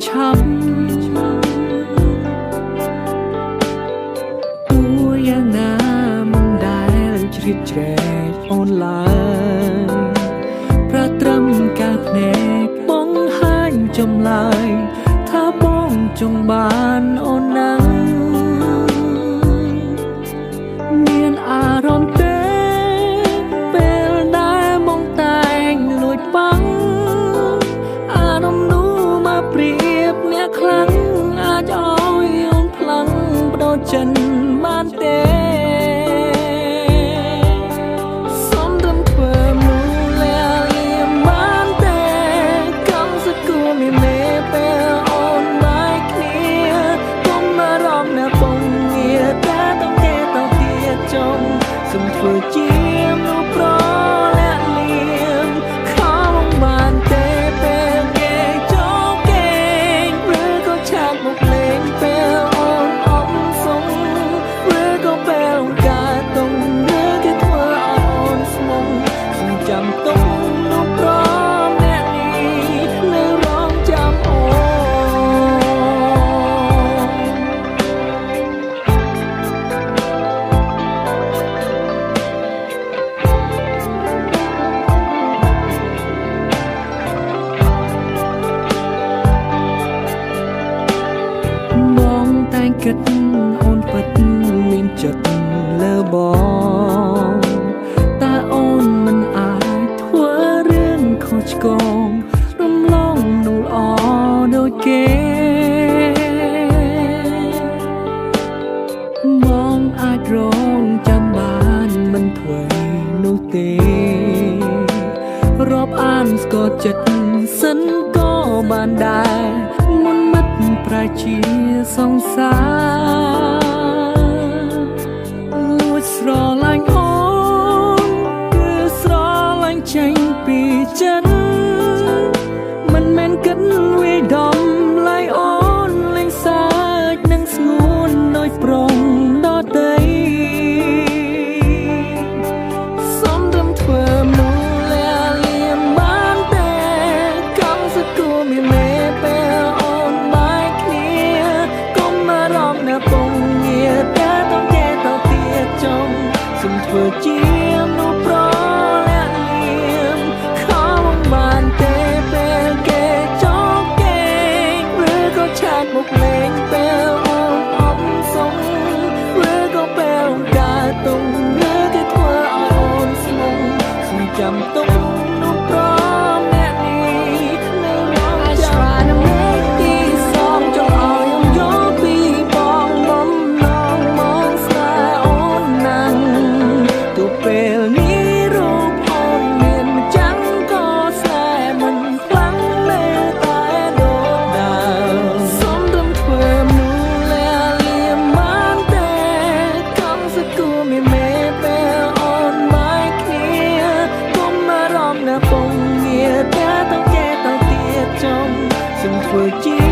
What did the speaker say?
ឆាប់ទួយ៉ាងណាមិនដែលជ្រៀតជ្រែកអូនឡើយប្រត្រឹមកាភ្នែកបង្ហាញចម្លើយថាបងចង់បានអូនណាំងមានអារម្មណ៍ទេពេលដែលមកតែងលួចបាំងអារម្មណ៍នោះមកព្រៀបអ្នកខ្លាំងអាចឲ្យអូនផ្លាំងបដូរចិនបានទេសំរំធ្វើមូលលៀមបានទេកំសគួរមានមេពេលអូនបែកគ្នាកុំមករំនៅពងងារតែต้องគេទៅទៀតចុងសំធ្វើជាមនុស្សប្រលាក់លៀមខំបានទេពេលគេចូលគេងឬក៏ឆាកមកលេងពេលអូនអមសុំឬក៏ពេលអូនកើតទុំឬគេធ្វើឲ្យអូនស្មុំសំចាំទុំនោះប្រអ្នកនេះនៅរងចាំអូនបងតែងគិតអូនពិតមានចិត្តលើបងតែអូនមិនអាចធ្វើរឿងខុសឆ្គងរំលងនោះល្អដូចគេបងអាចរងចាំបានមិនធ្វើនោះទេរាប់អានស្គាល់ចិត្តសិនក៏បានដែរមុនមិត្តប្រជាសង្សារលួចស្រឡាញ់អូនគឺស្រឡាញ់ចេញពីចិត្តមិនមែនគិតវាយដំឡៃអូនលេងសើចនឹងស្ងួនដោយប្រុងដតីសំរំធ្វើមូលលៀមបានទេកំសគួរមានមេពេលអូនបែកគ្នាកុំមករំនៅពងងារតែต้องគេទៅទៀតចុងសំធ្វើជាមនុស្សប្រលាក់លៀមខំបានទេពេលគេចូលគេងឬក៏ឆាកមកលេងពេលអូនអមសុំឬក៏ពេលអូនកើតទុំឬគេធ្វើឲ្យអូនស្មុំសំចាំទុំនោះប្រអ្នកនេះនៅរងចាំទីសំចង់ឲ្យអូនយកពីបងបំណងមកស្នេហ៍អូនណាំងទោះពេលនេះរូបអូនមានម្ចាំងក៏ស្នេហ៍មិនខ្លាំងនៅតែដូចដើមសំរំធ្វើមូលលៀមបានទេកំសគួរមានមេពេលអូនបែកគ្នាកុំមករំនៅពងងារតែต้องគេទៅទៀតចុងសំធ្វើជា